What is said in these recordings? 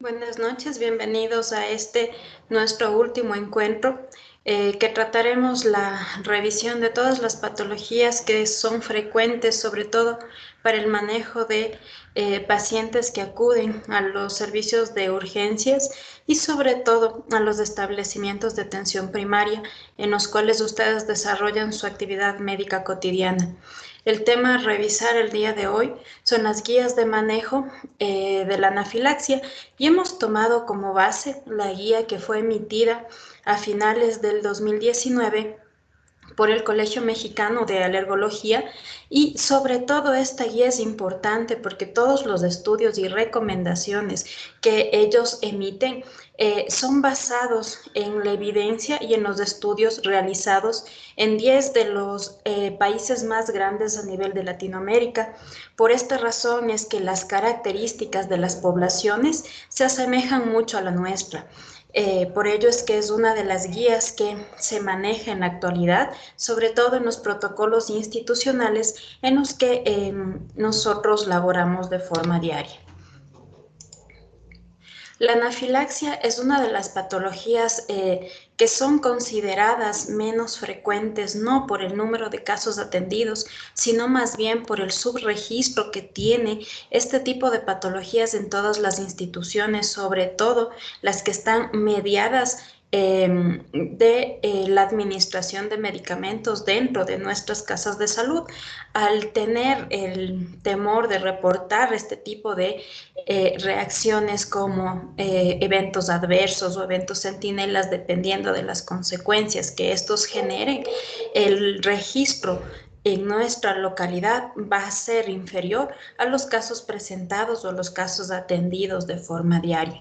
Buenas noches, bienvenidos a nuestro último encuentro, que trataremos la revisión de todas las patologías que son frecuentes, sobre todo para el manejo de pacientes que acuden a los servicios de urgencias y sobre todo a los establecimientos de atención primaria en los cuales ustedes desarrollan su actividad médica cotidiana. El tema a revisar el día de hoy son las guías de manejo de la anafilaxia y hemos tomado como base la guía que fue emitida a finales del 2019 por el Colegio Mexicano de Alergología, y sobre todo esta guía es importante porque todos los estudios y recomendaciones que ellos emiten son basados en la evidencia y en los estudios realizados en 10 de los países más grandes a nivel de Latinoamérica. Por esta razón es que las características de las poblaciones se asemejan mucho a la nuestra. Por ello es que es una de las guías que se maneja en la actualidad, sobre todo en los protocolos institucionales en los que nosotros laboramos de forma diaria. La anafilaxia es una de las patologías que son consideradas menos frecuentes, no por el número de casos atendidos, sino más bien por el subregistro que tiene este tipo de patologías en todas las instituciones, sobre todo las que están mediadas de la administración de medicamentos dentro de nuestras casas de salud. Al tener el temor de reportar este tipo de reacciones como eventos adversos o eventos centinelas, dependiendo de las consecuencias que estos generen, el registro en nuestra localidad va a ser inferior a los casos presentados o los casos atendidos de forma diaria.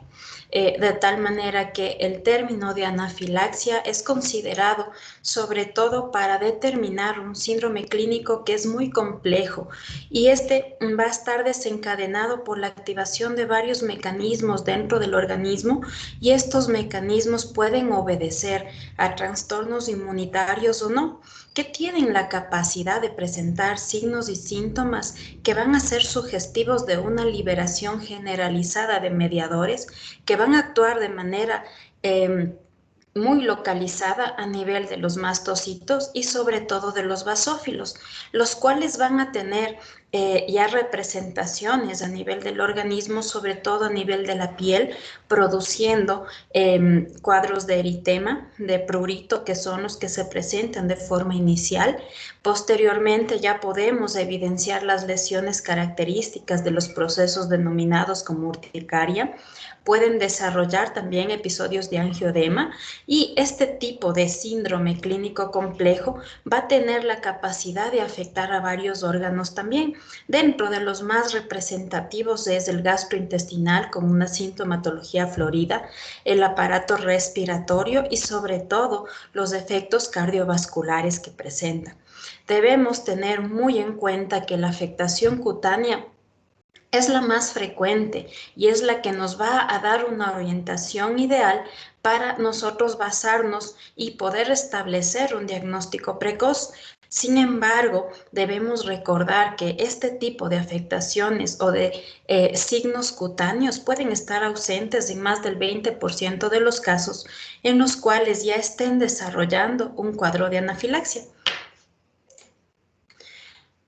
De tal manera que el término de anafilaxia es considerado sobre todo para determinar un síndrome clínico que es muy complejo, y este va a estar desencadenado por la activación de varios mecanismos dentro del organismo, y estos mecanismos pueden obedecer a trastornos inmunitarios o no, que tienen la capacidad de presentar signos y síntomas que van a ser sugestivos de una liberación generalizada de mediadores que van a actuar de manera muy localizada a nivel de los mastocitos y sobre todo de los basófilos, los cuales van a tener ya representaciones a nivel del organismo, sobre todo a nivel de la piel, produciendo cuadros de eritema, de prurito, que son los que se presentan de forma inicial. Posteriormente ya podemos evidenciar las lesiones características de los procesos denominados como urticaria. Pueden desarrollar también episodios de angioedema, y este tipo de síndrome clínico complejo va a tener la capacidad de afectar a varios órganos también. Dentro de los más representativos es el gastrointestinal con una sintomatología florida, el aparato respiratorio y sobre todo los efectos cardiovasculares que presenta. Debemos tener muy en cuenta que la afectación cutánea es la más frecuente y es la que nos va a dar una orientación ideal para nosotros basarnos y poder establecer un diagnóstico precoz. Sin embargo, debemos recordar que este tipo de afectaciones o de signos cutáneos pueden estar ausentes en más del 20% de los casos en los cuales ya estén desarrollando un cuadro de anafilaxia.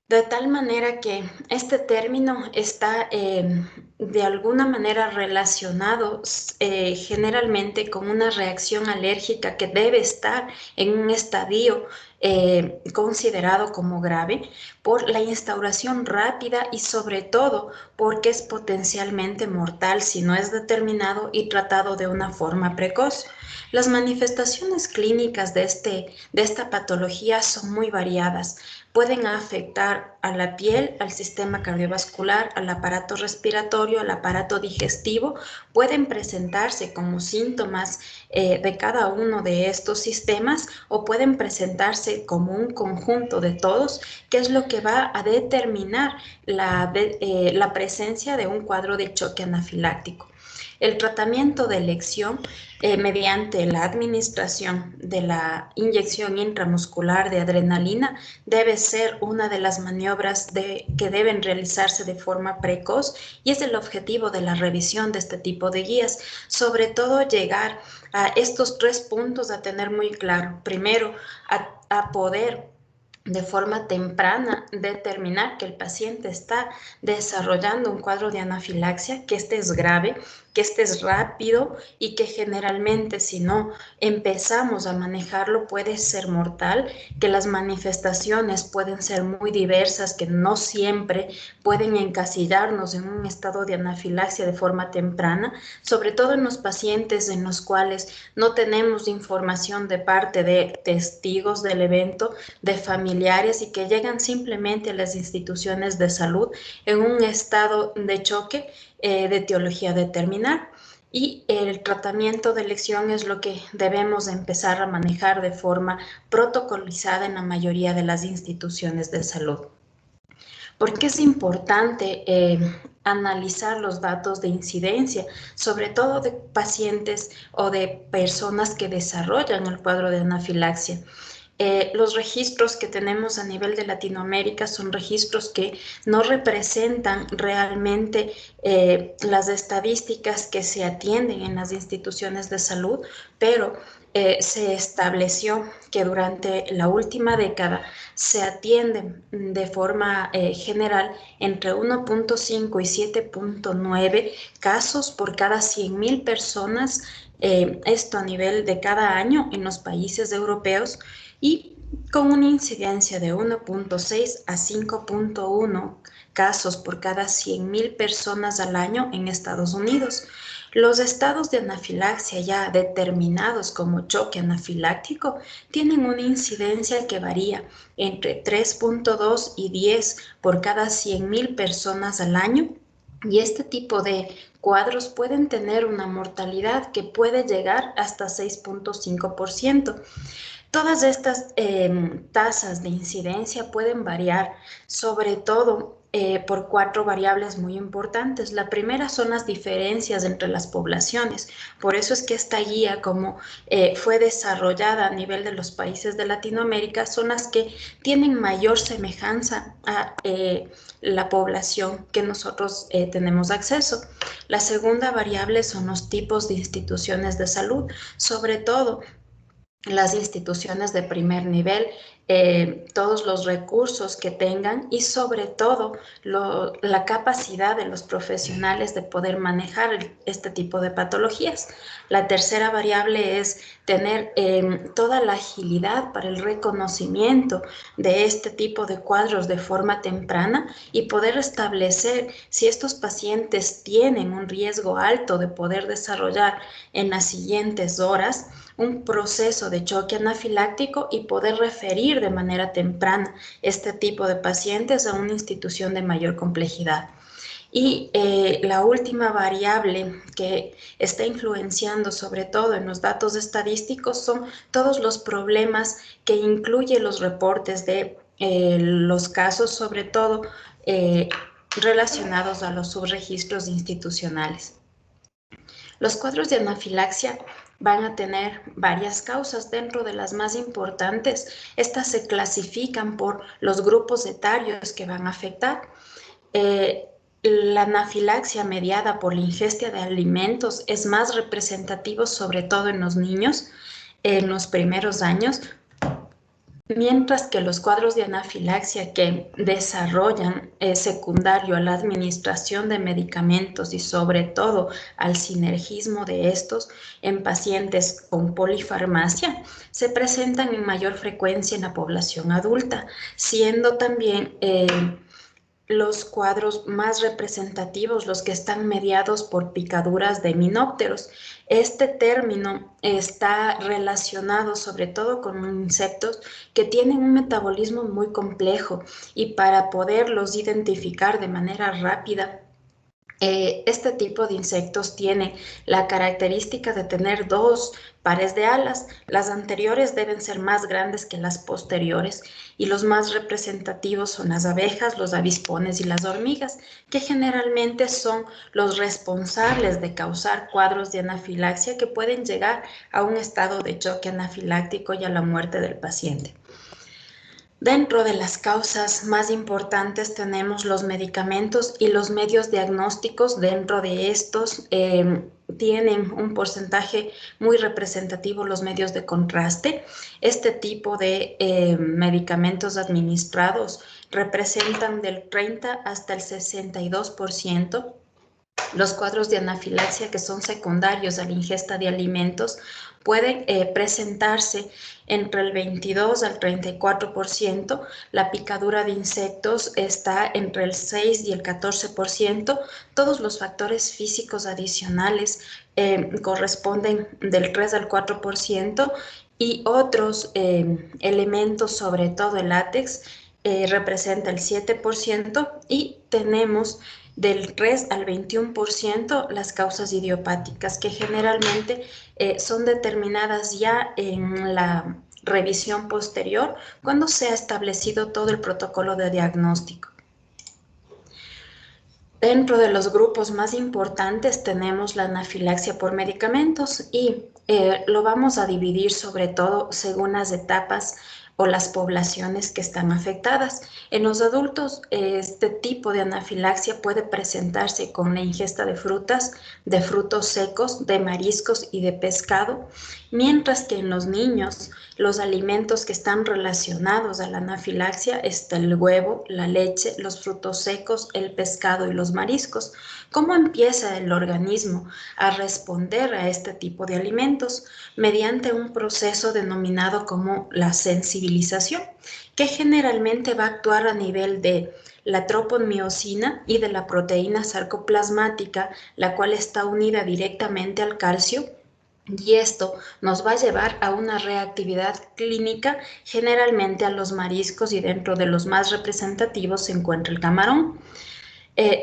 De tal manera que este término está de alguna manera relacionado generalmente con una reacción alérgica que debe estar en un estadio considerado como grave por la instauración rápida y sobre todo porque es potencialmente mortal si no es determinado y tratado de una forma precoz. Las manifestaciones clínicas de esta patología son muy variadas. Pueden afectar a la piel, al sistema cardiovascular, al aparato respiratorio, al aparato digestivo. Pueden presentarse como síntomas de cada uno de estos sistemas o pueden presentarse como un conjunto de todos, que es lo que va a determinar la presencia de un cuadro de choque anafiláctico. El tratamiento de elección mediante la administración de la inyección intramuscular de adrenalina debe ser una de las maniobras que deben realizarse de forma precoz y es el objetivo de la revisión de este tipo de guías. Sobre todo llegar a estos 3 puntos a tener muy claro. Primero, a poder de forma temprana determinar que el paciente está desarrollando un cuadro de anafilaxia, que este es grave, que este es rápido y que generalmente si no empezamos a manejarlo puede ser mortal, que las manifestaciones pueden ser muy diversas, que no siempre pueden encasillarnos en un estado de anafilaxia de forma temprana, sobre todo en los pacientes en los cuales no tenemos información de parte de testigos del evento, de familiares y que llegan simplemente a las instituciones de salud en un estado de choque de etiología determinar. Y el tratamiento de elección es lo que debemos empezar a manejar de forma protocolizada en la mayoría de las instituciones de salud. ¿Por qué es importante analizar los datos de incidencia, sobre todo de pacientes o de personas que desarrollan el cuadro de anafilaxia? Los registros que tenemos a nivel de Latinoamérica son registros que no representan realmente las estadísticas que se atienden en las instituciones de salud, pero se estableció que durante la última década se atienden de forma general entre 1.5 y 7.9 casos por cada 100.000 personas, esto a nivel de cada año en los países europeos, y con una incidencia de 1.6 a 5.1 casos por cada 100.000 personas al año en Estados Unidos. Los estados de anafilaxia ya determinados como choque anafiláctico tienen una incidencia que varía entre 3.2 y 10 por cada 100.000 personas al año, y este tipo de cuadros pueden tener una mortalidad que puede llegar hasta 6.5%. Todas estas tasas de incidencia pueden variar, sobre todo por 4 variables muy importantes. La primera son las diferencias entre las poblaciones. Por eso es que esta guía, como fue desarrollada a nivel de los países de Latinoamérica, son las que tienen mayor semejanza a la población que nosotros tenemos acceso. La segunda variable son los tipos de instituciones de salud, sobre todo las instituciones de primer nivel, todos los recursos que tengan y sobre todo la capacidad de los profesionales de poder manejar este tipo de patologías. La tercera variable es tener toda la agilidad para el reconocimiento de este tipo de cuadros de forma temprana y poder establecer si estos pacientes tienen un riesgo alto de poder desarrollar en las siguientes horas un proceso de choque anafiláctico y poder referir de manera temprana este tipo de pacientes a una institución de mayor complejidad. Y la última variable que está influenciando sobre todo en los datos estadísticos son todos los problemas que incluyen los reportes de los casos, sobre todo relacionados a los subregistros institucionales. Los cuadros de anafilaxia van a tener varias causas. Dentro de las más importantes, estas se clasifican por los grupos etarios que van a afectar. La anafilaxia mediada por la ingesta de alimentos es más representativo, sobre todo en los niños, en los primeros años, mientras que los cuadros de anafilaxia que desarrollan secundario a la administración de medicamentos y sobre todo al sinergismo de estos en pacientes con polifarmacia se presentan en mayor frecuencia en la población adulta, siendo también los cuadros más representativos, los que están mediados por picaduras de himenópteros. Este término está relacionado sobre todo con insectos que tienen un metabolismo muy complejo y para poderlos identificar de manera rápida Este tipo de insectos tiene la característica de tener dos pares de alas. Las anteriores deben ser más grandes que las posteriores y los más representativos son las abejas, los avispones y las hormigas, que generalmente son los responsables de causar cuadros de anafilaxia que pueden llegar a un estado de choque anafiláctico y a la muerte del paciente. Dentro de las causas más importantes tenemos los medicamentos y los medios diagnósticos. Dentro de estos tienen un porcentaje muy representativo los medios de contraste. Este tipo de medicamentos administrados representan del 30 hasta el 62%. Los cuadros de anafilaxia que son secundarios a la ingesta de alimentos pueden presentarse entre el 22 al 34%. La picadura de insectos está entre el 6 y el 14%. Todos los factores físicos adicionales corresponden del 3 al 4% y otros elementos, sobre todo el látex, representa el 7% y tenemos del 3 al 21% las causas idiopáticas, que generalmente son determinadas ya en la revisión posterior cuando se ha establecido todo el protocolo de diagnóstico. Dentro de los grupos más importantes tenemos la anafilaxia por medicamentos y lo vamos a dividir sobre todo según las etapas o las poblaciones que están afectadas. En los adultos, este tipo de anafilaxia puede presentarse con la ingesta de frutas, de frutos secos, de mariscos y de pescado, mientras que en los niños, los alimentos que están relacionados a la anafilaxia está el huevo, la leche, los frutos secos, el pescado y los mariscos. ¿Cómo empieza el organismo a responder a este tipo de alimentos? Mediante un proceso denominado como la sensibilización, que generalmente va a actuar a nivel de la troponmiosina y de la proteína sarcoplasmática, la cual está unida directamente al calcio. Y esto nos va a llevar a una reactividad clínica, generalmente a los mariscos, y dentro de los más representativos se encuentra el camarón.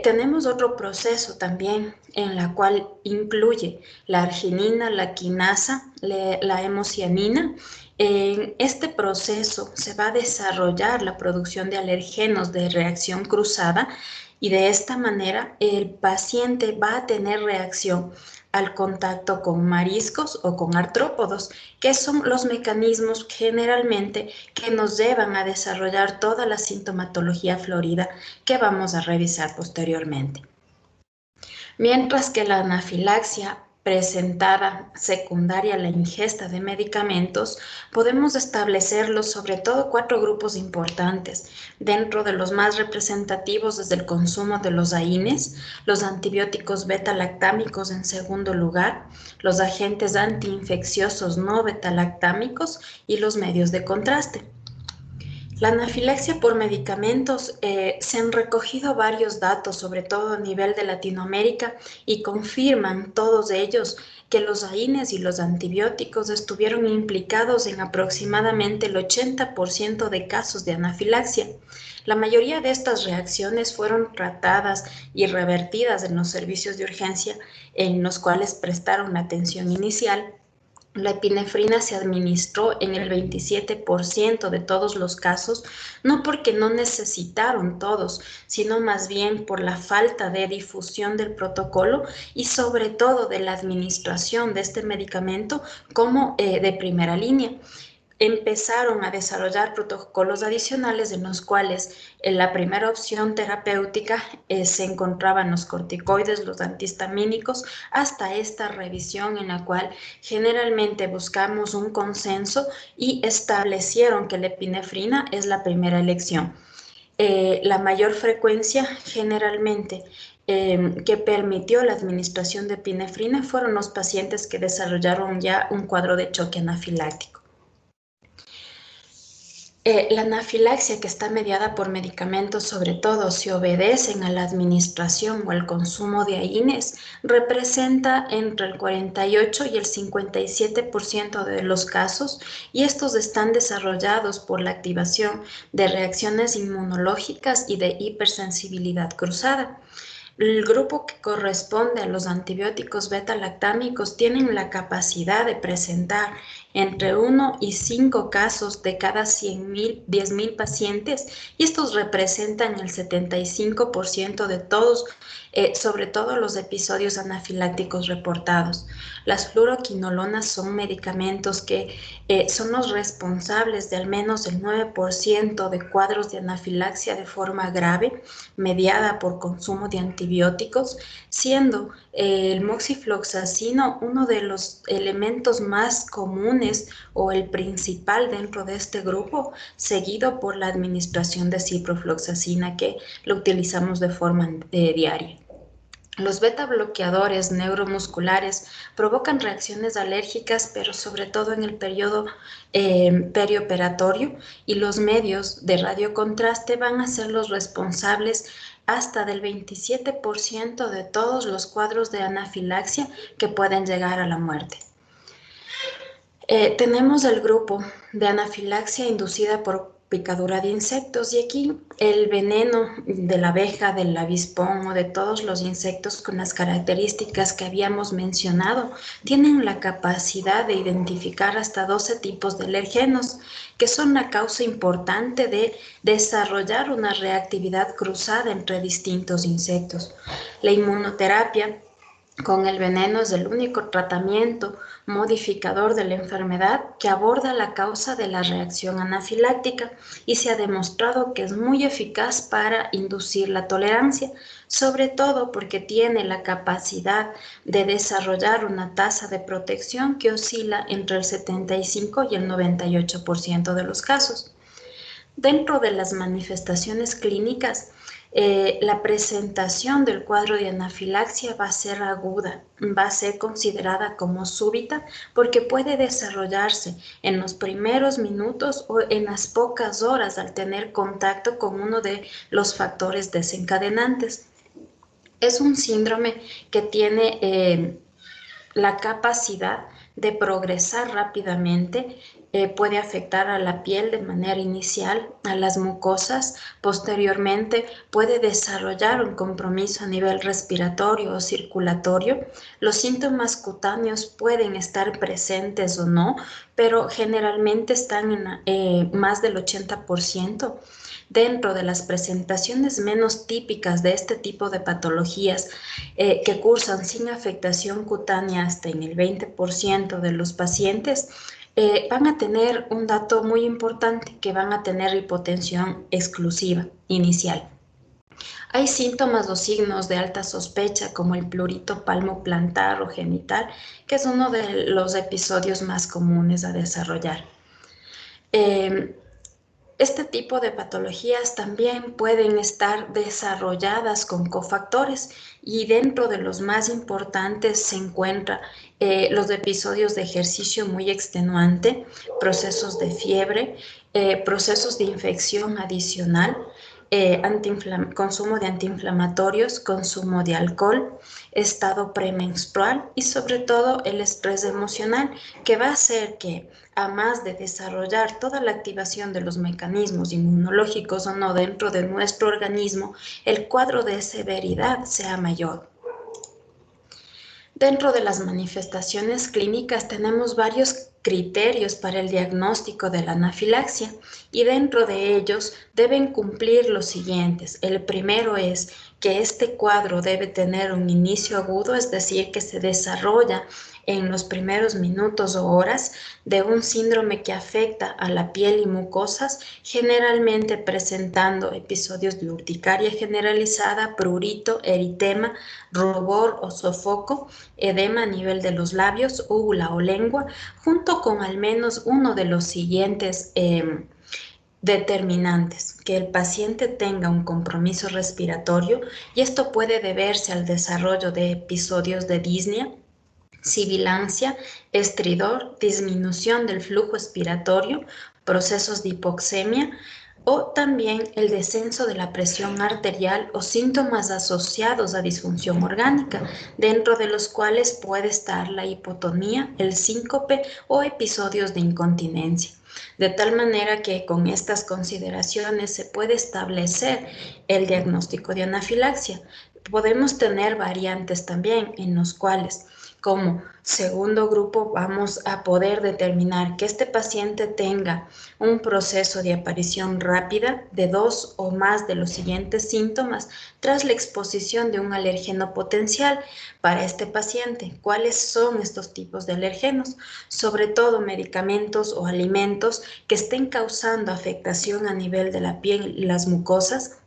Tenemos otro proceso también en la cual incluye la arginina, la quinasa, la hemocianina. En este proceso se va a desarrollar la producción de alergenos de reacción cruzada y de esta manera el paciente va a tener reacción al contacto con mariscos o con artrópodos, que son los mecanismos generalmente que nos llevan a desarrollar toda la sintomatología florida que vamos a revisar posteriormente. Mientras que la anafilaxia presentada secundaria a la ingesta de medicamentos, podemos establecerlos sobre todo 4 grupos importantes. Dentro de los más representativos desde el consumo de los AINES, los antibióticos beta-lactámicos en segundo lugar, los agentes antiinfecciosos no beta-lactámicos y los medios de contraste. La anafilaxia por medicamentos, se han recogido varios datos, sobre todo a nivel de Latinoamérica, y confirman todos ellos que los AINES y los antibióticos estuvieron implicados en aproximadamente el 80% de casos de anafilaxia. La mayoría de estas reacciones fueron tratadas y revertidas en los servicios de urgencia en los cuales prestaron atención inicial. La epinefrina se administró en el 27% de todos los casos, no porque no necesitaron todos, sino más bien por la falta de difusión del protocolo y sobre todo de la administración de este medicamento como de primera línea. Empezaron a desarrollar protocolos adicionales en los cuales en la primera opción terapéutica se encontraban los corticoides, los antihistamínicos, hasta esta revisión en la cual generalmente buscamos un consenso y establecieron que la epinefrina es la primera elección. La mayor frecuencia generalmente que permitió la administración de epinefrina fueron los pacientes que desarrollaron ya un cuadro de choque anafiláctico. La anafilaxia, que está mediada por medicamentos, sobre todo si obedecen a la administración o al consumo de AINES, representa entre el 48 y el 57% de los casos, y estos están desarrollados por la activación de reacciones inmunológicas y de hipersensibilidad cruzada. El grupo que corresponde a los antibióticos beta-lactámicos tienen la capacidad de presentar entre 1 y 5 casos de cada 10.000 pacientes, y estos representan el 75% de todos, sobre todo los episodios anafilácticos reportados. Las fluoroquinolonas son medicamentos que son los responsables de al menos el 9% de cuadros de anafilaxia de forma grave, mediada por consumo de antibióticos, siendo el moxifloxacino uno de los elementos más comunes o el principal dentro de este grupo, seguido por la administración de ciprofloxacina, que lo utilizamos de forma diaria. Los beta bloqueadores neuromusculares provocan reacciones alérgicas, pero sobre todo en el periodo perioperatorio, y los medios de radiocontraste van a ser los responsables hasta del 27% de todos los cuadros de anafilaxia que pueden llegar a la muerte. Tenemos el grupo de anafilaxia inducida por picadura de insectos, y aquí el veneno de la abeja, del avispón o de todos los insectos con las características que habíamos mencionado tienen la capacidad de identificar hasta 12 tipos de alergenos, que son la causa importante de desarrollar una reactividad cruzada entre distintos insectos. La inmunoterapia con el veneno es el único tratamiento modificador de la enfermedad que aborda la causa de la reacción anafiláctica, y se ha demostrado que es muy eficaz para inducir la tolerancia, sobre todo porque tiene la capacidad de desarrollar una tasa de protección que oscila entre el 75 y el 98% de los casos. Dentro de las manifestaciones clínicas, la presentación del cuadro de anafilaxia va a ser aguda, va a ser considerada como súbita, porque puede desarrollarse en los primeros minutos o en las pocas horas al tener contacto con uno de los factores desencadenantes. Es un síndrome que tiene la capacidad de progresar rápidamente, puede afectar a la piel de manera inicial, a las mucosas, posteriormente puede desarrollar un compromiso a nivel respiratorio o circulatorio. Los síntomas cutáneos pueden estar presentes o no, pero generalmente están en más del 80%. Dentro de las presentaciones menos típicas de este tipo de patologías, que cursan sin afectación cutánea hasta en el 20% de los pacientes, van a tener un dato muy importante, que van a tener hipotensión exclusiva inicial. Hay síntomas o signos de alta sospecha, como el prurito palmoplantar o genital, que es uno de los episodios más comunes a desarrollar. Este tipo de patologías también pueden estar desarrolladas con cofactores, y dentro de los más importantes se encuentran los episodios de ejercicio muy extenuante, procesos de fiebre, procesos de infección adicional, consumo de antiinflamatorios, consumo de alcohol, estado premenstrual y sobre todo el estrés emocional, que va a hacer que, a más de desarrollar toda la activación de los mecanismos inmunológicos o no dentro de nuestro organismo, el cuadro de severidad sea mayor. Dentro de las manifestaciones clínicas tenemos varios criterios para el diagnóstico de la anafilaxia, y dentro de ellos deben cumplir los siguientes. El primero es que este cuadro debe tener un inicio agudo, es decir, que se desarrolla en los primeros minutos o horas de un síndrome que afecta a la piel y mucosas, generalmente presentando episodios de urticaria generalizada, prurito, eritema, rubor o sofoco, edema a nivel de los labios, úvula o lengua, junto con al menos uno de los siguientes determinantes: que el paciente tenga un compromiso respiratorio, y esto puede deberse al desarrollo de episodios de disnea, sibilancia, estridor, disminución del flujo expiratorio, procesos de hipoxemia, o también el descenso de la presión arterial o síntomas asociados a disfunción orgánica, dentro de los cuales puede estar la hipotonía, el síncope o episodios de incontinencia. De tal manera que con estas consideraciones se puede establecer el diagnóstico de anafilaxia. podemos tener variantes también en los cuales, como segundo grupo, vamos a poder determinar que este paciente tenga un proceso de aparición rápida de 2 o más de los siguientes síntomas tras la exposición de un alérgeno potencial para este paciente. ¿Cuáles son estos tipos de alergenos? Sobre todo medicamentos o alimentos que estén causando afectación a nivel de la piel y las mucosas,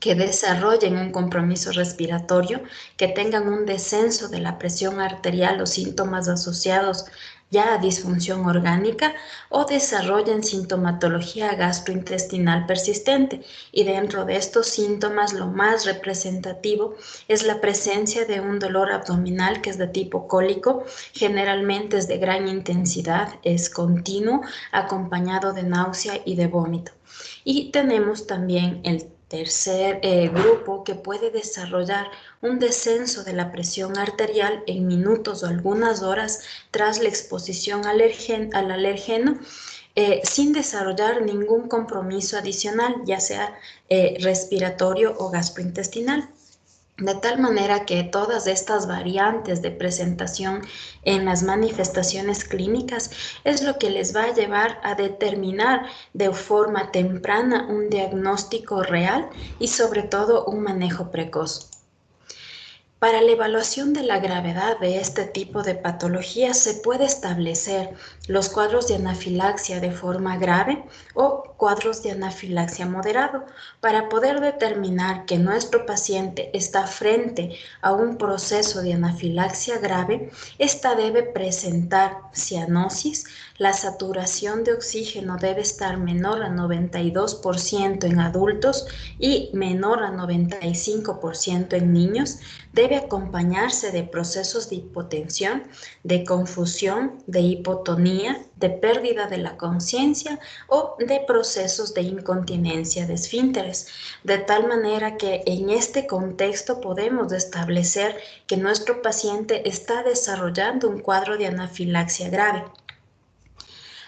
que desarrollen un compromiso respiratorio, que tengan un descenso de la presión arterial o síntomas asociados ya a disfunción orgánica, o desarrollen sintomatología gastrointestinal persistente. Y dentro de estos síntomas, lo más representativo es la presencia de un dolor abdominal que es de tipo cólico, generalmente es de gran intensidad, es continuo, acompañado de náusea y de vómito. Y tenemos también el tercer grupo, que puede desarrollar un descenso de la presión arterial en minutos o algunas horas tras la exposición al alérgeno, sin desarrollar ningún compromiso adicional, ya sea respiratorio o gastrointestinal. De tal manera que todas estas variantes de presentación en las manifestaciones clínicas es lo que les va a llevar a determinar de forma temprana un diagnóstico real y sobre todo un manejo precoz. Para la evaluación de la gravedad de este tipo de patología se puede establecer los cuadros de anafilaxia de forma grave o cuadros de anafilaxia moderado. Para poder determinar que nuestro paciente está frente a un proceso de anafilaxia grave, esta debe presentar cianosis, la saturación de oxígeno debe estar menor a 92% en adultos y menor a 95% en niños. Debe acompañarse de procesos de hipotensión, de confusión, de hipotonía, de pérdida de la conciencia o de procesos de incontinencia de esfínteres, de tal manera que en este contexto podemos establecer que nuestro paciente está desarrollando un cuadro de anafilaxia grave.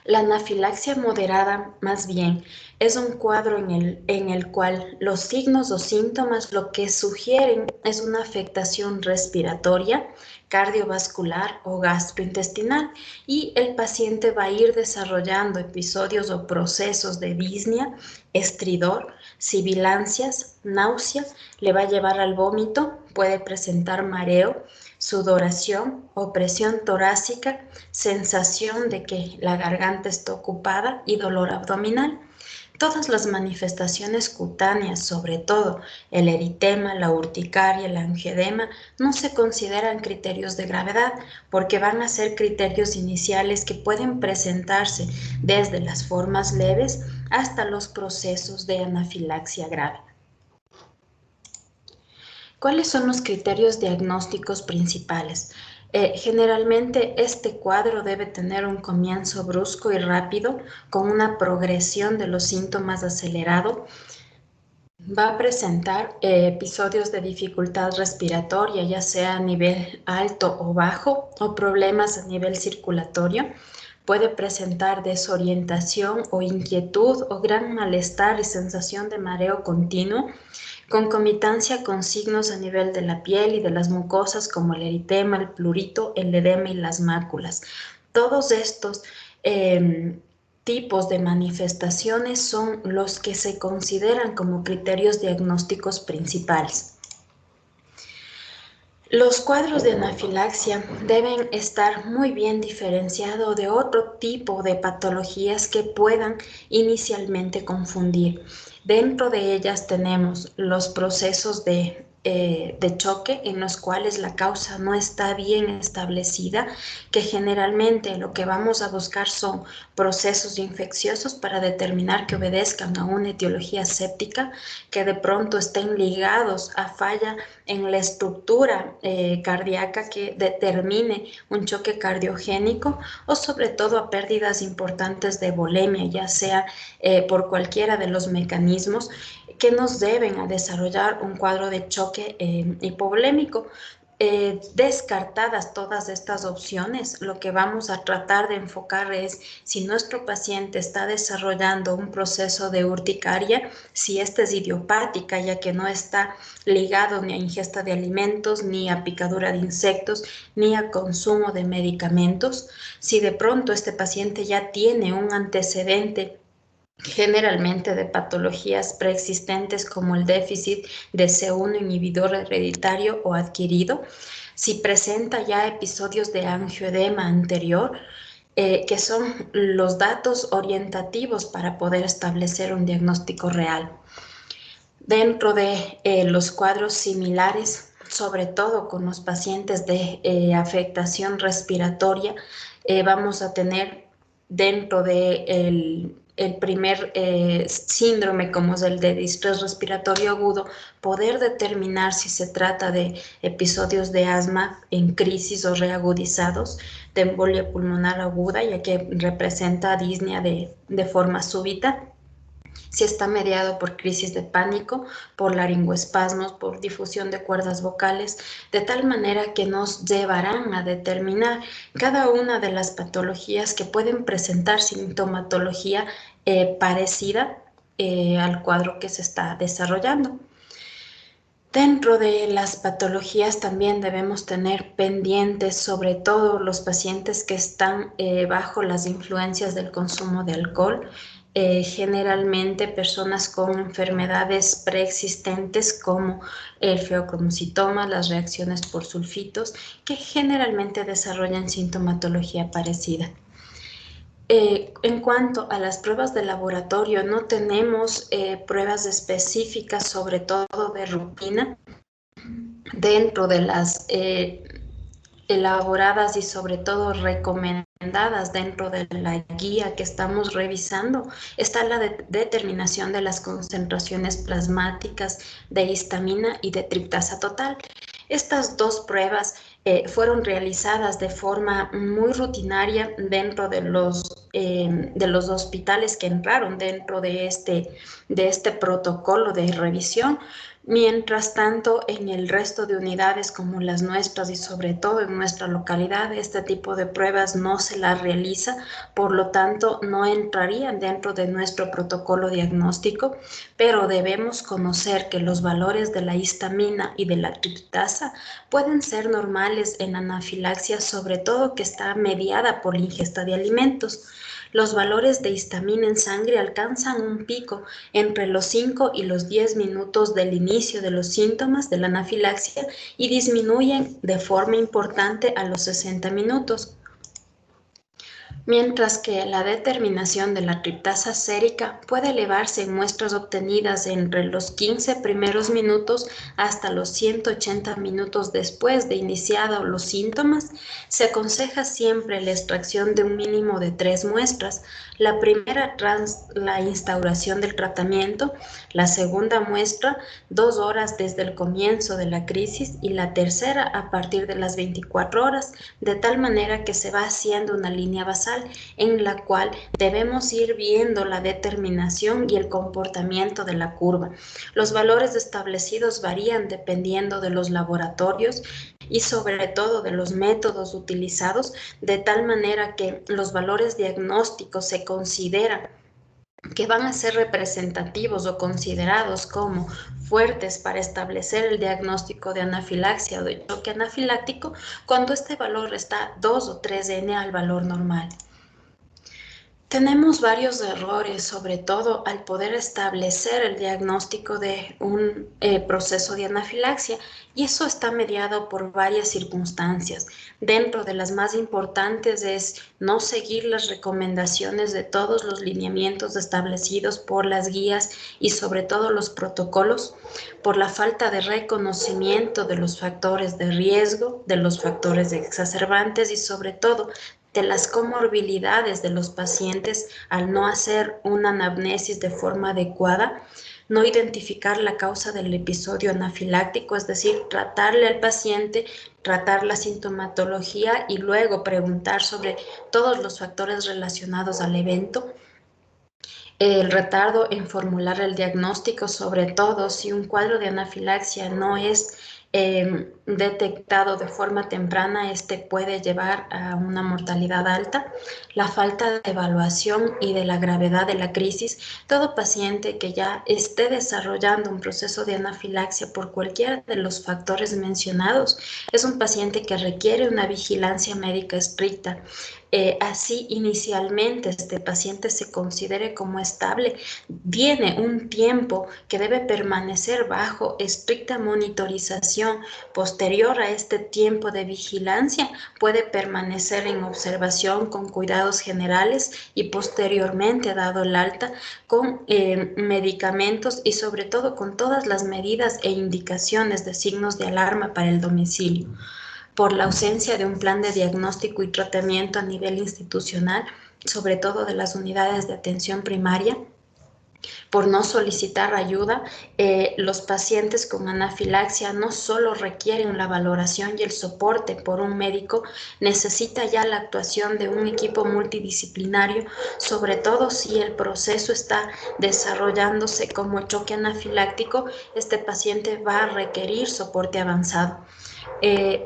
La anafilaxia moderada, más bien, es un cuadro en el cual los signos o síntomas lo que sugieren es una afectación respiratoria, cardiovascular o gastrointestinal, y el paciente va a ir desarrollando episodios o procesos de disnea, estridor, sibilancias, náusea, le va a llevar al vómito, puede presentar mareo, sudoración, opresión torácica, sensación de que la garganta está ocupada y dolor abdominal. Todas las manifestaciones cutáneas, sobre todo el eritema, la urticaria, el angioedema, no se consideran criterios de gravedad porque van a ser criterios iniciales que pueden presentarse desde las formas leves hasta los procesos de anafilaxia grave. ¿Cuáles son los criterios diagnósticos principales? Generalmente este cuadro debe tener un comienzo brusco y rápido con una progresión de los síntomas acelerado. Va a presentar episodios de dificultad respiratoria, ya sea a nivel alto o bajo, o problemas a nivel circulatorio. Puede presentar desorientación o inquietud o gran malestar y sensación de mareo continuo, concomitancia con signos a nivel de la piel y de las mucosas como el eritema, el plurito, el edema y las máculas. Todos estos tipos de manifestaciones son los que se consideran como criterios diagnósticos principales. Los cuadros de anafilaxia deben estar muy bien diferenciados de otro tipo de patologías que puedan inicialmente confundir. Dentro de ellas tenemos los procesos de choque en los cuales la causa no está bien establecida, que generalmente lo que vamos a buscar son procesos infecciosos para determinar que obedezcan a una etiología séptica, que de pronto estén ligados a falla en la estructura cardíaca que determine un choque cardiogénico, o sobre todo a pérdidas importantes de volemia, ya sea por cualquiera de los mecanismos que nos deben a desarrollar un cuadro de choque hipovolémico. descartadas todas estas opciones, lo que vamos a tratar de enfocar es si nuestro paciente está desarrollando un proceso de urticaria, si esta es idiopática, ya que no está ligado ni a ingesta de alimentos, ni a picadura de insectos, ni a consumo de medicamentos. Si de pronto este paciente ya tiene un antecedente generalmente de patologías preexistentes como el déficit de C1 inhibidor hereditario o adquirido, si presenta ya episodios de angioedema anterior, que son los datos orientativos para poder establecer un diagnóstico real. Dentro de los cuadros similares, sobre todo con los pacientes de afectación respiratoria, vamos a tener dentro de el primer síndrome, como es el de distrés respiratorio agudo, poder determinar si se trata de episodios de asma en crisis o reagudizados, de embolia pulmonar aguda, ya que representa disnea de forma súbita, si está mediado por crisis de pánico, por laringoespasmos, por difusión de cuerdas vocales, de tal manera que nos llevarán a determinar cada una de las patologías que pueden presentar sintomatología parecida al cuadro que se está desarrollando. Dentro de las patologías también debemos tener pendientes sobre todo los pacientes que están bajo las influencias del consumo de alcohol, generalmente personas con enfermedades preexistentes como el feocromocitoma, las reacciones por sulfitos, que generalmente desarrollan sintomatología parecida. En cuanto a las pruebas de laboratorio, no tenemos pruebas específicas, sobre todo de rutina, dentro de las elaboradas y sobre todo recomendadas dentro de la guía que estamos revisando. Está la determinación de las concentraciones plasmáticas de histamina y de triptasa total. Estas dos pruebas fueron realizadas de forma muy rutinaria dentro de los hospitales que entraron dentro de este protocolo de revisión. Mientras tanto, en el resto de unidades como las nuestras y sobre todo en nuestra localidad, este tipo de pruebas no se las realiza, por lo tanto no entrarían dentro de nuestro protocolo diagnóstico, pero debemos conocer que los valores de la histamina y de la triptasa pueden ser normales en anafilaxia, sobre todo que está mediada por la ingesta de alimentos. Los valores de histamina en sangre alcanzan un pico entre los 5 y los 10 minutos del inicio de los síntomas de la anafilaxia y disminuyen de forma importante a los 60 minutos. Mientras que la determinación de la triptasa sérica puede elevarse en muestras obtenidas entre los 15 primeros minutos hasta los 180 minutos después de iniciados los síntomas, se aconseja siempre la extracción de un mínimo de 3 muestras, la primera tras la instauración del tratamiento, la segunda muestra 2 horas desde el comienzo de la crisis y la tercera a partir de las 24 horas, de tal manera que se va haciendo una línea basal en la cual debemos ir viendo la determinación y el comportamiento de la curva. Los valores establecidos varían dependiendo de los laboratorios y sobre todo de los métodos utilizados, de tal manera que los valores diagnósticos se consideran que van a ser representativos o considerados como fuertes para establecer el diagnóstico de anafilaxia o de choque anafiláctico cuando este valor está 2 o 3N al valor normal. Tenemos varios errores, sobre todo al poder establecer el diagnóstico de un proceso de anafilaxia, y eso está mediado por varias circunstancias. Dentro de las más importantes es no seguir las recomendaciones de todos los lineamientos establecidos por las guías y sobre todo los protocolos, por la falta de reconocimiento de los factores de riesgo, de los factores exacerbantes y sobre todo de las comorbilidades de los pacientes al no hacer una anamnesis de forma adecuada, no identificar la causa del episodio anafiláctico, es decir, tratarle al paciente, tratar la sintomatología y luego preguntar sobre todos los factores relacionados al evento. El retardo en formular el diagnóstico, sobre todo si un cuadro de anafilaxia no es detectado de forma temprana, este puede llevar a una mortalidad alta. La falta de evaluación y de la gravedad de la crisis. Todo paciente que ya esté desarrollando un proceso de anafilaxia por cualquiera de los factores mencionados es un paciente que requiere una vigilancia médica estricta. Así inicialmente este paciente se considere como estable, viene un tiempo que debe permanecer bajo estricta monitorización. Posterior a este tiempo de vigilancia, puede permanecer en observación con cuidados generales y posteriormente, dado el alta, con medicamentos y sobre todo con todas las medidas e indicaciones de signos de alarma para el domicilio. Por la ausencia de un plan de diagnóstico y tratamiento a nivel institucional, sobre todo de las unidades de atención primaria, por no solicitar ayuda, los pacientes con anafilaxia no solo requieren la valoración y el soporte por un médico, necesita ya la actuación de un equipo multidisciplinario, sobre todo si el proceso está desarrollándose como choque anafiláctico, este paciente va a requerir soporte avanzado.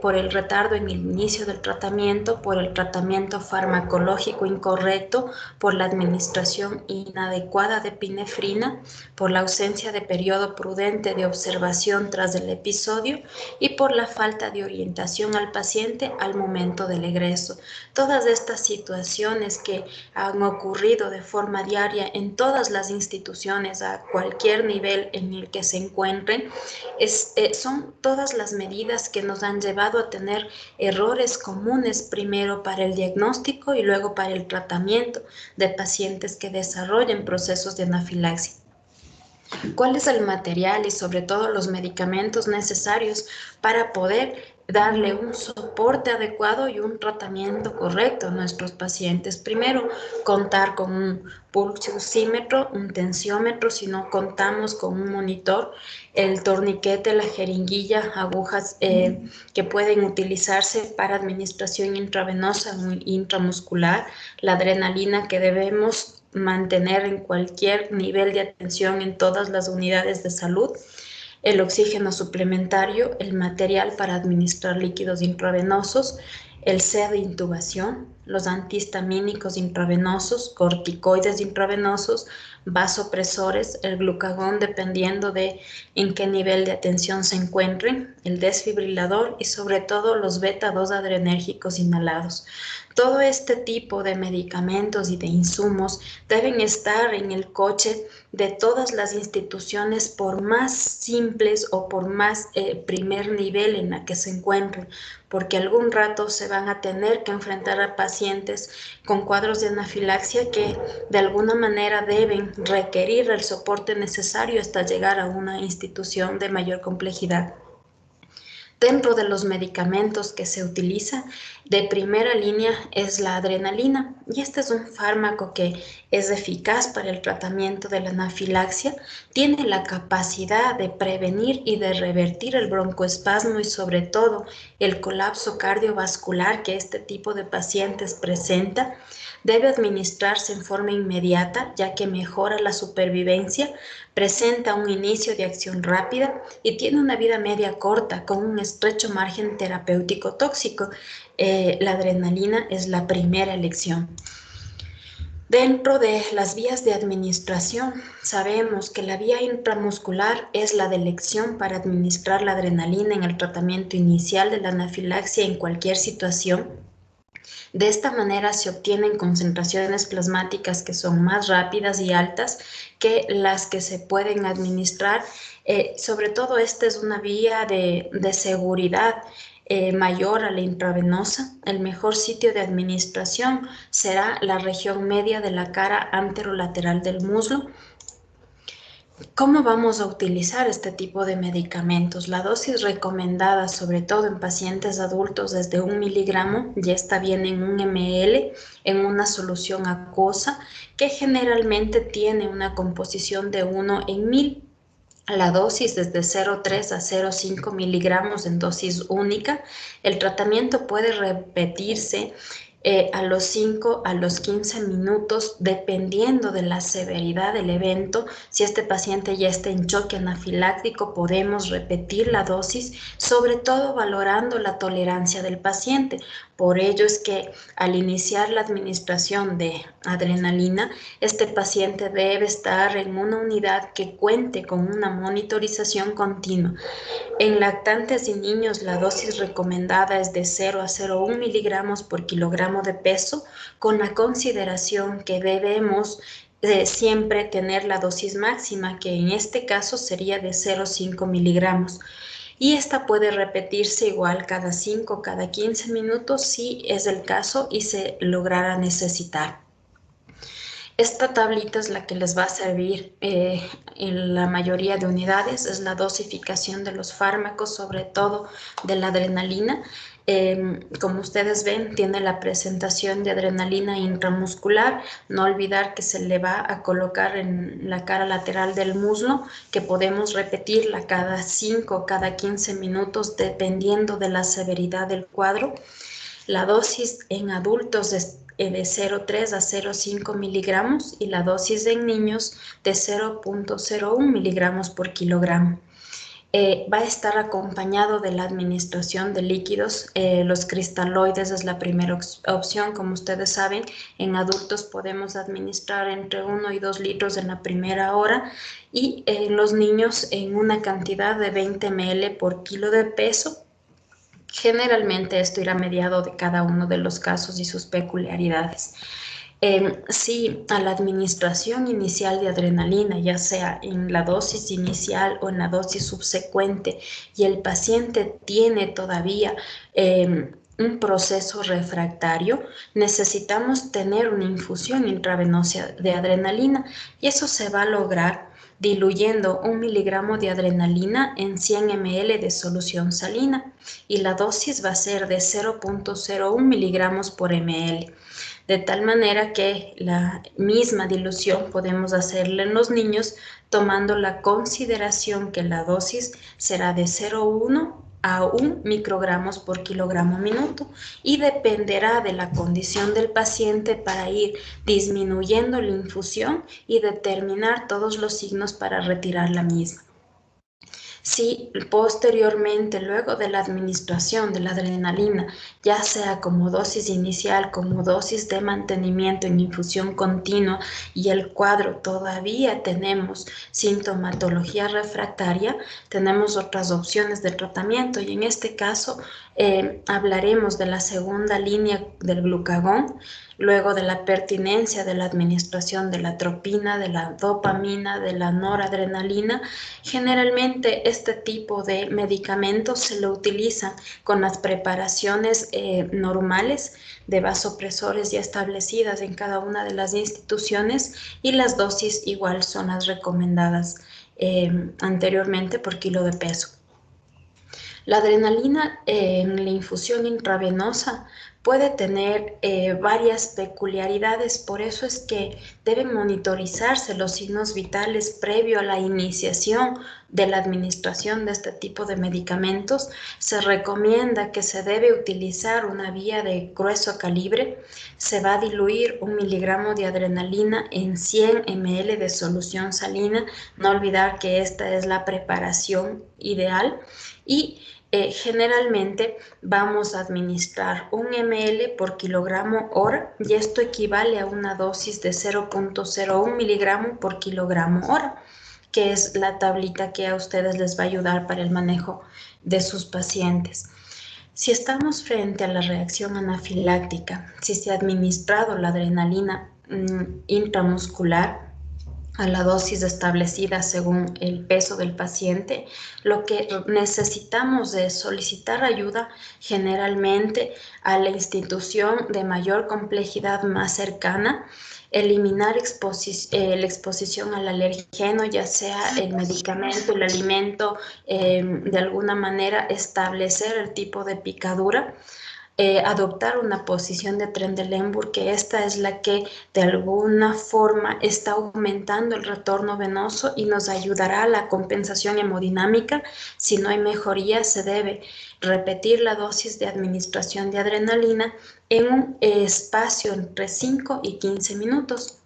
Por el retardo en el inicio del tratamiento, por el tratamiento farmacológico incorrecto, por la administración inadecuada de epinefrina, por la ausencia de periodo prudente de observación tras el episodio y por la falta de orientación al paciente al momento del egreso. Todas estas situaciones que han ocurrido de forma diaria en todas las instituciones a cualquier nivel en el que se encuentren, son todas las medidas que nos han llevado a tener errores comunes primero para el diagnóstico y luego para el tratamiento de pacientes que desarrollen procesos de anafilaxia. ¿Cuál es el material y sobre todo los medicamentos necesarios para poder darle un soporte adecuado y un tratamiento correcto a nuestros pacientes? Primero, contar con un pulsosímetro, un tensiómetro, si no contamos con un monitor, el torniquete, la jeringuilla, agujas que pueden utilizarse para administración intravenosa o intramuscular, la adrenalina que debemos mantener en cualquier nivel de atención en todas las unidades de salud, el oxígeno suplementario, el material para administrar líquidos intravenosos, el set de intubación, los antihistamínicos intravenosos, corticoides intravenosos, vasopresores, el glucagón dependiendo de en qué nivel de atención se encuentren, el desfibrilador y sobre todo los beta-2 adrenérgicos inhalados. Todo este tipo de medicamentos y de insumos deben estar en el coche de todas las instituciones, por más simples o por más primer nivel en la que se encuentren, porque algún rato se van a tener que enfrentar a pacientes con cuadros de anafilaxia que de alguna manera deben requerir el soporte necesario hasta llegar a una institución de mayor complejidad. Dentro de los medicamentos que se utiliza de primera línea es la adrenalina, y este es un fármaco que es eficaz para el tratamiento de la anafilaxia, tiene la capacidad de prevenir y de revertir el broncoespasmo y sobre todo el colapso cardiovascular que este tipo de pacientes presenta. Debe administrarse en forma inmediata, ya que mejora la supervivencia, presenta un inicio de acción rápida y tiene una vida media corta con un estrecho margen terapéutico tóxico. La adrenalina es la primera elección. Dentro de las vías de administración, sabemos que la vía intramuscular es la de elección para administrar la adrenalina en el tratamiento inicial de la anafilaxia en cualquier situación. De esta manera se obtienen concentraciones plasmáticas que son más rápidas y altas que las que se pueden administrar. Sobre todo esta es una vía de seguridad mayor a la intravenosa. El mejor sitio de administración será la región media de la cara anterolateral del muslo. ¿Cómo vamos a utilizar este tipo de medicamentos? La dosis recomendada, sobre todo en pacientes adultos, es de 1 miligramo, y esta viene en 1 ml, en una solución acuosa, que generalmente tiene una composición de 1 en 1000. La dosis es de 0,3 a 0,5 miligramos en dosis única. El tratamiento puede repetirse a los 5 a los 15 minutos, dependiendo de la severidad del evento. Si este paciente ya está en choque anafiláctico, podemos repetir la dosis, sobre todo valorando la tolerancia del paciente. Por ello es que al iniciar la administración de adrenalina, este paciente debe estar en una unidad que cuente con una monitorización continua. En lactantes y niños, la dosis recomendada es de 0 a 0,1 miligramos por kilogramo de peso, con la consideración que debemos siempre tener la dosis máxima, que en este caso sería de 0,5 miligramos. Y esta puede repetirse igual cada 5 o cada 15 minutos si es el caso y se lograra necesitar. Esta tablita es la que les va a servir en la mayoría de unidades, es la dosificación de los fármacos, sobre todo de la adrenalina. Como ustedes ven, tiene la presentación de adrenalina intramuscular. No olvidar que se le va a colocar en la cara lateral del muslo, que podemos repetirla cada 5 o cada 15 minutos, dependiendo de la severidad del cuadro. La dosis en adultos es de 0,3 a 0,5 miligramos y la dosis en niños de 0,01 miligramos por kilogramo. Va a estar acompañado de la administración de líquidos. Los cristaloides es la primera opción. Como ustedes saben, en adultos podemos administrar entre 1 y 2 litros en la primera hora y en los niños en una cantidad de 20 ml por kilo de peso. Generalmente esto irá mediado de cada uno de los casos y sus peculiaridades. Si a la administración inicial de adrenalina, ya sea en la dosis inicial o en la dosis subsecuente, y el paciente tiene todavía un proceso refractario, necesitamos tener una infusión intravenosa de adrenalina y eso se va a lograr diluyendo 1 miligramo de adrenalina en 100 ml de solución salina y la dosis va a ser de 0,01 miligramos por ml. De tal manera que la misma dilución podemos hacerla en los niños tomando la consideración que la dosis será de 0,1 a 1 microgramos por kilogramo minuto y dependerá de la condición del paciente para ir disminuyendo la infusión y determinar todos los signos para retirar la misma. Si posteriormente, luego de la administración de la adrenalina, ya sea como dosis inicial, como dosis de mantenimiento en infusión continua y el cuadro todavía tenemos sintomatología refractaria, tenemos otras opciones de tratamiento y en este caso hablaremos de la segunda línea del glucagón, luego de la pertinencia de la administración de la atropina, de la dopamina, de la noradrenalina. Generalmente este tipo de medicamentos se lo utiliza con las preparaciones normales de vasopresores ya establecidas en cada una de las instituciones y las dosis igual son las recomendadas anteriormente por kilo de peso. La adrenalina en la infusión intravenosa puede tener varias peculiaridades, por eso es que deben monitorizarse los signos vitales previo a la iniciación de la administración de este tipo de medicamentos. Se recomienda que se debe utilizar una vía de grueso calibre. Se va a diluir 1 miligramo de adrenalina en 100 ml de solución salina. No olvidar que esta es la preparación ideal y generalmente vamos a administrar 1 ml por kilogramo hora y esto equivale a una dosis de 0,01 miligramo por kilogramo hora, que es la tablita que a ustedes les va a ayudar para el manejo de sus pacientes. Si estamos frente a la reacción anafiláctica, si se ha administrado la adrenalina intramuscular, a la dosis establecida según el peso del paciente, lo que necesitamos es solicitar ayuda generalmente a la institución de mayor complejidad más cercana, eliminar la exposición al alergeno, ya sea el medicamento, el alimento, de alguna manera establecer el tipo de picadura. adoptar una posición de Trendelenburg, que esta es la que de alguna forma está aumentando el retorno venoso y nos ayudará a la compensación hemodinámica. Si no hay mejoría, se debe repetir la dosis de administración de adrenalina en un espacio entre 5 y 15 minutos.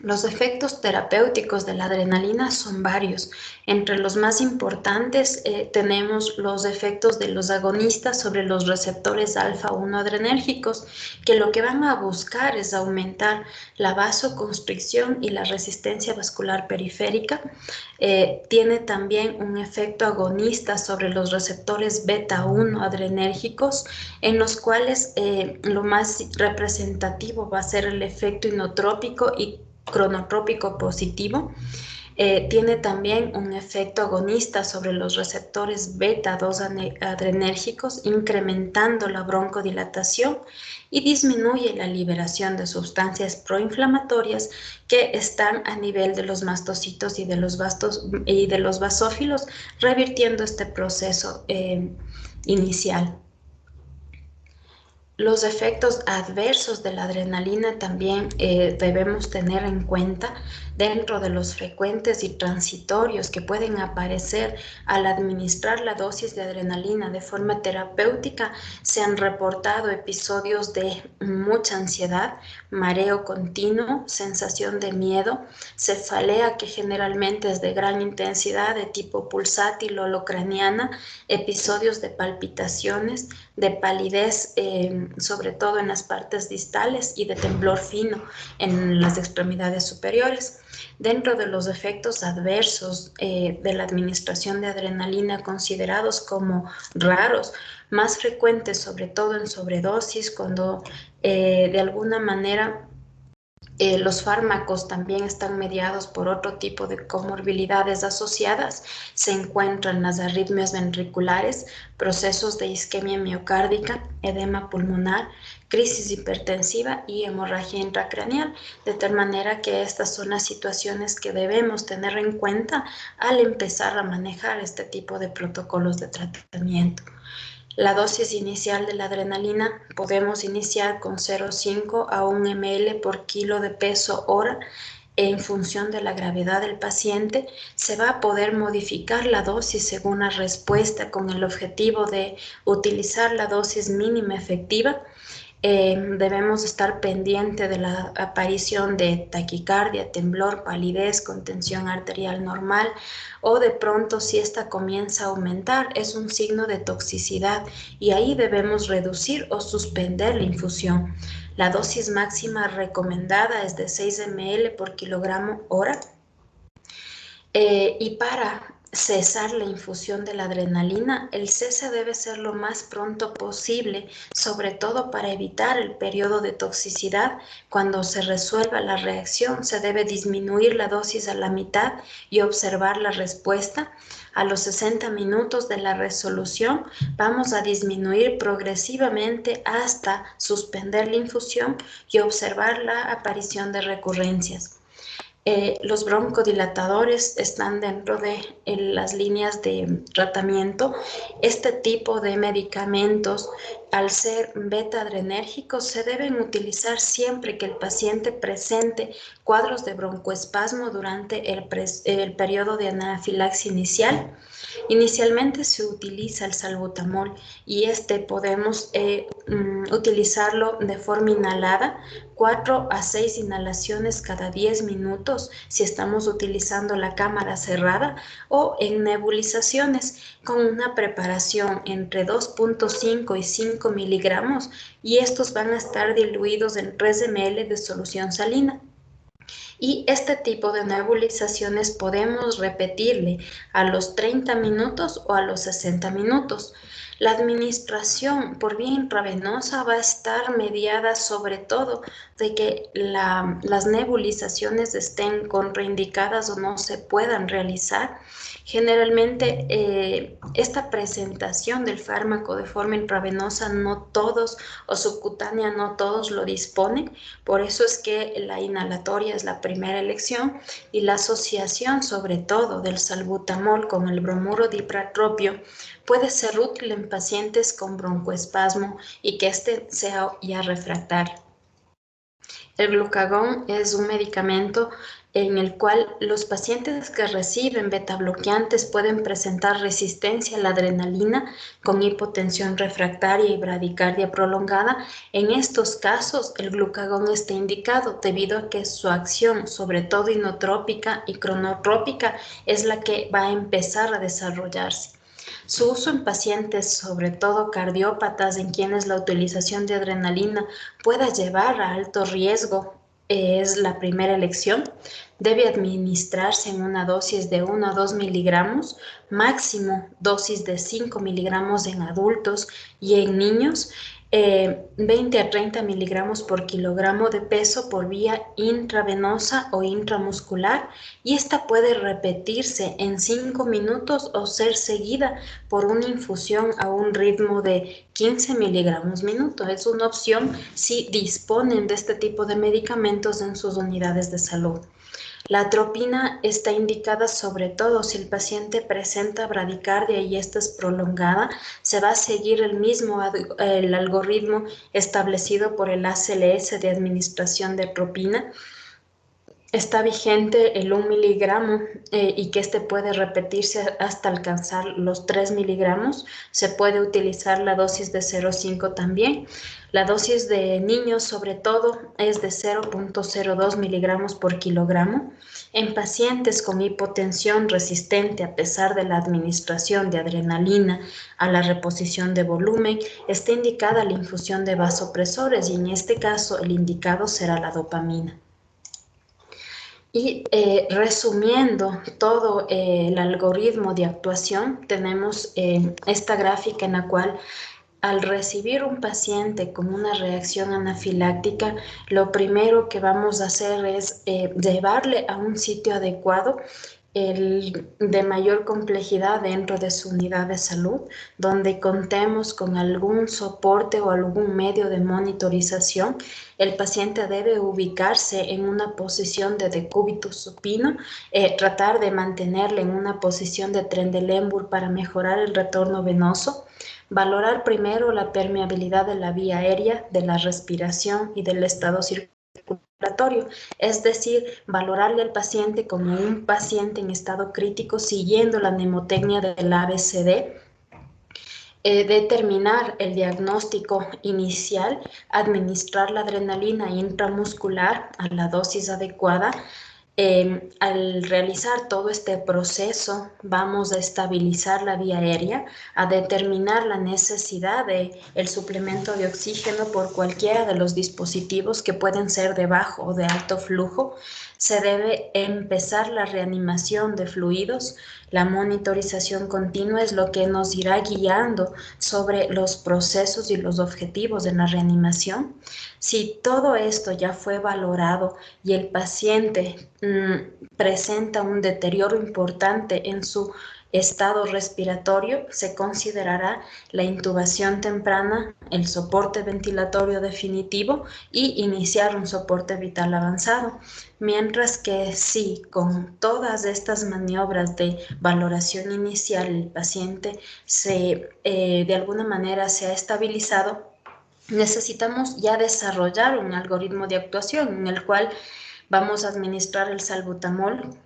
Los efectos terapéuticos de la adrenalina son varios. Entre los más importantes tenemos los efectos de los agonistas sobre los receptores alfa-1 adrenérgicos, que lo que van a buscar es aumentar la vasoconstricción y la resistencia vascular periférica. Tiene también un efecto agonista sobre los receptores beta-1 adrenérgicos, en los cuales lo más representativo va a ser el efecto inotrópico y cronotrópico positivo. Tiene también un efecto agonista sobre los receptores beta-2 adrenérgicos, incrementando la broncodilatación y disminuye la liberación de sustancias proinflamatorias que están a nivel de los mastocitos y de los basófilos, revirtiendo este proceso inicial. Los efectos adversos de la adrenalina también debemos tener en cuenta dentro de los frecuentes y transitorios que pueden aparecer al administrar la dosis de adrenalina de forma terapéutica. Se han reportado episodios de mucha ansiedad, mareo continuo, sensación de miedo, cefalea que generalmente es de gran intensidad de tipo pulsátil o holocraniana, episodios de palpitaciones, de palidez, sobre todo en las partes distales, y de temblor fino en las extremidades superiores. Dentro de los efectos adversos de la administración de adrenalina considerados como raros, más frecuentes sobre todo en sobredosis, cuando de alguna manera los fármacos también están mediados por otro tipo de comorbilidades asociadas. Se encuentran las arritmias ventriculares, procesos de isquemia miocárdica, edema pulmonar, crisis hipertensiva y hemorragia intracraneal, de tal manera que estas son las situaciones que debemos tener en cuenta al empezar a manejar este tipo de protocolos de tratamiento. La dosis inicial de la adrenalina podemos iniciar con 0,5 a 1 ml por kilo de peso hora. En función de la gravedad del paciente, se va a poder modificar la dosis según la respuesta, con el objetivo de utilizar la dosis mínima efectiva. Debemos estar pendiente de la aparición de taquicardia, temblor, palidez, contención arterial normal, o de pronto si esta comienza a aumentar es un signo de toxicidad y ahí debemos reducir o suspender la infusión. La dosis máxima recomendada es de 6 ml por kilogramo hora. Y para cesar la infusión de la adrenalina, el cese debe ser lo más pronto posible, sobre todo para evitar el periodo de toxicidad. Cuando se resuelva la reacción, se debe disminuir la dosis a la mitad y observar la respuesta. A los 60 minutos de la resolución, vamos a disminuir progresivamente hasta suspender la infusión y observar la aparición de recurrencias. Los broncodilatadores están dentro de las líneas de tratamiento. Este tipo de medicamentos, al ser beta-adrenérgicos, se deben utilizar siempre que el paciente presente cuadros de broncoespasmo durante el periodo de anafilaxia inicial. Inicialmente se utiliza el salbutamol y podemos utilizarlo de forma inhalada, 4 a 6 inhalaciones cada 10 minutos si estamos utilizando la cámara cerrada, o en nebulizaciones con una preparación entre 2.5 y 5 miligramos, y estos van a estar diluidos en 3 ml de solución salina. Y este tipo de nebulizaciones podemos repetirle a los 30 minutos o a los 60 minutos. La administración por vía intravenosa va a estar mediada sobre todo de que las nebulizaciones estén contraindicadas o no se puedan realizar. Generalmente, esta presentación del fármaco de forma intravenosa no todos o subcutánea no todos lo disponen, por eso es que la inhalatoria es la primera elección y la asociación sobre todo del salbutamol con el bromuro dipratropio puede ser útil en pacientes con broncoespasmo y que este sea ya refractario. El glucagón es un medicamento en el cual los pacientes que reciben betabloqueantes pueden presentar resistencia a la adrenalina con hipotensión refractaria y bradicardia prolongada. En estos casos, el glucagón está indicado debido a que su acción, sobre todo inotrópica y cronotrópica, es la que va a empezar a desarrollarse. Su uso en pacientes, sobre todo cardiópatas, en quienes la utilización de adrenalina pueda llevar a alto riesgo, es la primera elección. Debe administrarse en una dosis de 1 a 2 miligramos, máximo dosis de 5 miligramos en adultos y en niños, 20 a 30 miligramos por kilogramo de peso por vía intravenosa o intramuscular, y esta puede repetirse en 5 minutos o ser seguida por una infusión a un ritmo de 15 miligramos minuto. Es una opción si disponen de este tipo de medicamentos en sus unidades de salud. La atropina está indicada sobre todo si el paciente presenta bradicardia y esta es prolongada. Se va a seguir el algoritmo establecido por el ACLS de administración de atropina. Está vigente el 1 miligramo y que este puede repetirse hasta alcanzar los 3 miligramos. Se puede utilizar la dosis de 0,5 también. La dosis de niños, sobre todo, es de 0,02 miligramos por kilogramo. En pacientes con hipotensión resistente a pesar de la administración de adrenalina a la reposición de volumen, está indicada la infusión de vasopresores y en este caso el indicado será la dopamina. Y resumiendo todo el algoritmo de actuación, tenemos esta gráfica en la cual al recibir un paciente con una reacción anafiláctica, lo primero que vamos a hacer es llevarle a un sitio adecuado, de mayor complejidad dentro de su unidad de salud, donde contemos con algún soporte o algún medio de monitorización. El paciente debe ubicarse en una posición de decúbito supino, tratar de mantenerle en una posición de Trendelenburg para mejorar el retorno venoso. Valorar primero la permeabilidad de la vía aérea, de la respiración y del estado circulatorio, es decir, valorarle al paciente como un paciente en estado crítico siguiendo la mnemotecnia del ABCD. Determinar el diagnóstico inicial, administrar la adrenalina intramuscular a la dosis adecuada. Al realizar todo este proceso, vamos a estabilizar la vía aérea, a determinar la necesidad de el suplemento de oxígeno por cualquiera de los dispositivos que pueden ser de bajo o de alto flujo. Se debe empezar la reanimación de fluidos. La monitorización continua es lo que nos irá guiando sobre los procesos y los objetivos de la reanimación. Si todo esto ya fue valorado y el paciente presenta un deterioro importante en su estado respiratorio, se considerará la intubación temprana, el soporte ventilatorio definitivo y iniciar un soporte vital avanzado. Mientras que si con todas estas maniobras de valoración inicial el paciente de alguna manera se ha estabilizado, necesitamos ya desarrollar un algoritmo de actuación en el cual vamos a administrar el salbutamol,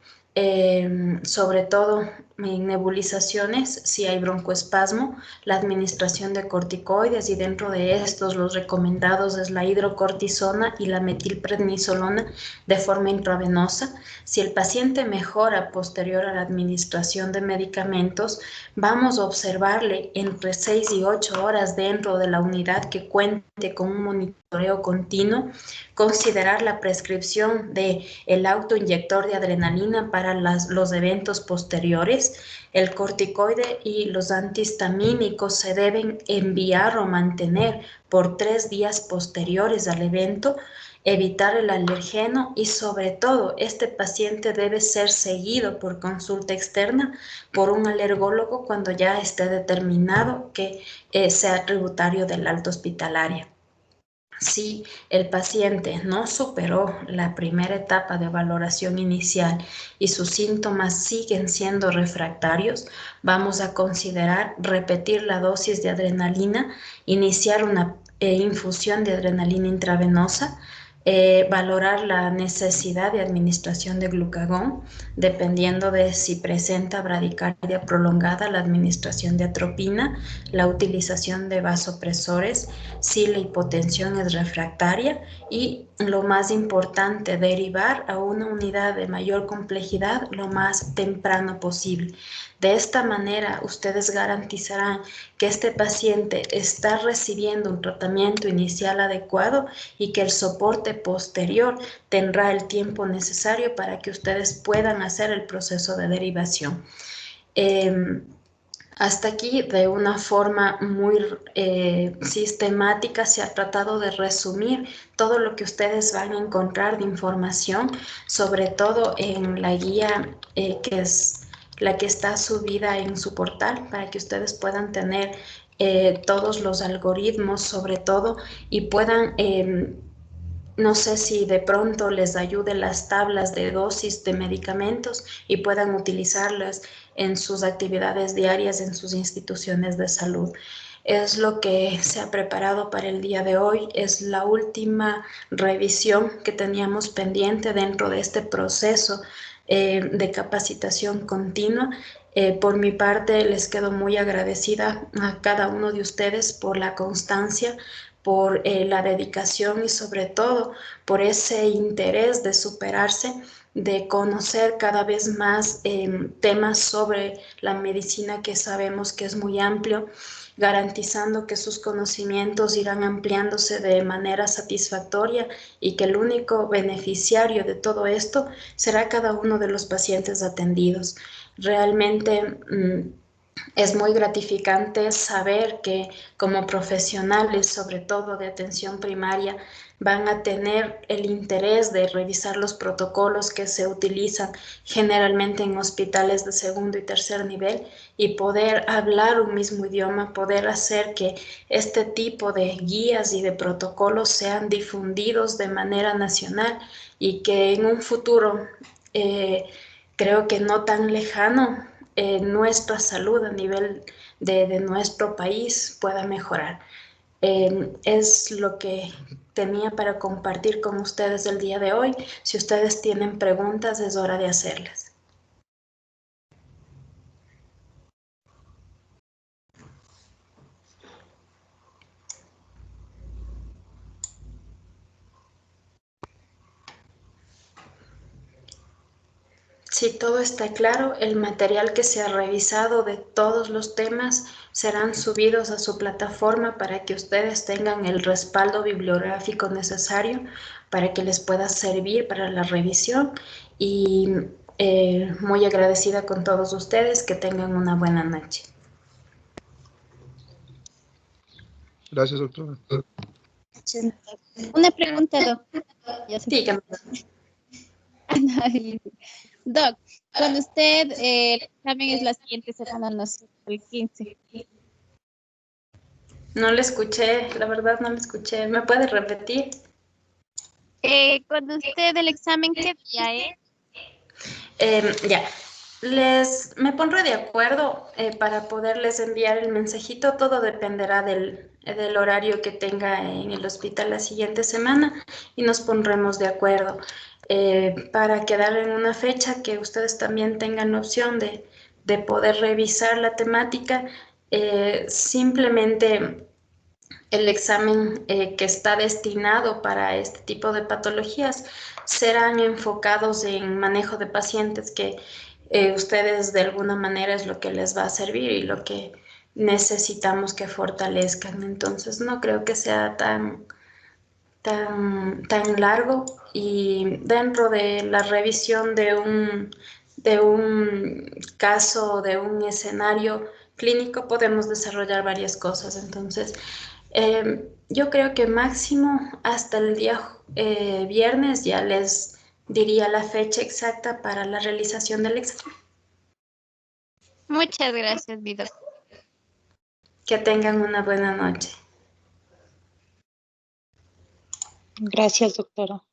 sobre todo en nebulizaciones, si hay broncoespasmo, la administración de corticoides, y dentro de estos los recomendados es la hidrocortisona y la metilprednisolona de forma intravenosa. Si el paciente mejora posterior a la administración de medicamentos, vamos a observarle entre 6 y 8 horas dentro de la unidad que cuente con un monitoreo continuo, considerar la prescripción del autoinyector de adrenalina para los eventos posteriores. anteriores, el corticoide y los antihistamínicos se deben enviar o mantener por 3 días posteriores al evento, evitar el alergeno y sobre todo este paciente debe ser seguido por consulta externa por un alergólogo cuando ya esté determinado que sea tributario del alta hospitalaria. Si el paciente no superó la primera etapa de valoración inicial y sus síntomas siguen siendo refractarios, vamos a considerar repetir la dosis de adrenalina, iniciar una infusión de adrenalina intravenosa, valorar la necesidad de administración de glucagón, dependiendo de si presenta bradicardia prolongada, la administración de atropina, la utilización de vasopresores, si la hipotensión es refractaria y, lo más importante, derivar a una unidad de mayor complejidad lo más temprano posible. De esta manera, ustedes garantizarán que este paciente está recibiendo un tratamiento inicial adecuado y que el soporte posterior tendrá el tiempo necesario para que ustedes puedan hacer el proceso de derivación. Hasta aquí, de una forma muy sistemática, se ha tratado de resumir todo lo que ustedes van a encontrar de información, sobre todo en la guía que es la que está subida en su portal, para que ustedes puedan tener todos los algoritmos, sobre todo, y puedan no sé si de pronto les ayude las tablas de dosis de medicamentos y puedan utilizarlas en sus actividades diarias, en sus instituciones de salud. Es lo que se ha preparado para el día de hoy. Es la última revisión que teníamos pendiente dentro de este proceso de capacitación continua. Por mi parte, les quedo muy agradecida a cada uno de ustedes por la constancia, por la dedicación y sobre todo por ese interés de superarse, de conocer cada vez más temas sobre la medicina, que sabemos que es muy amplio, garantizando que sus conocimientos irán ampliándose de manera satisfactoria y que el único beneficiario de todo esto será cada uno de los pacientes atendidos. Realmente es muy gratificante saber que como profesionales, sobre todo de atención primaria, van a tener el interés de revisar los protocolos que se utilizan generalmente en hospitales de segundo y tercer nivel y poder hablar un mismo idioma, poder hacer que este tipo de guías y de protocolos sean difundidos de manera nacional y que en un futuro, creo que no tan lejano, nuestra salud a nivel de nuestro país pueda mejorar. Es lo que tenía para compartir con ustedes el día de hoy. Si ustedes tienen preguntas, es hora de hacerlas. Si todo está claro, el material que se ha revisado de todos los temas serán subidos a su plataforma para que ustedes tengan el respaldo bibliográfico necesario para que les pueda servir para la revisión. Y muy agradecida con todos ustedes. Que tengan una buena noche. Gracias, doctora. Una pregunta, Doc. Dígame. Doc, cuando usted examen es la siguiente semana, no sé, el 15. No le escuché, la verdad no le escuché. ¿Me puede repetir? Cuando usted el examen, ¿qué día es? Ya, me pondré de acuerdo para poderles enviar el mensajito. Todo dependerá del horario que tenga en el hospital la siguiente semana y nos pondremos de acuerdo para quedar en una fecha que ustedes también tengan opción de poder revisar la temática. Simplemente el examen que está destinado para este tipo de patologías serán enfocados en manejo de pacientes que ustedes de alguna manera es lo que les va a servir y lo que necesitamos que fortalezcan. Entonces no creo que sea tan largo, y dentro de la revisión de de un caso, de un escenario clínico, podemos desarrollar varias cosas. Entonces, yo creo que máximo hasta el día viernes ya les diría la fecha exacta para la realización del examen. Muchas gracias, mi doctor. Que tengan una buena noche. Gracias, doctora.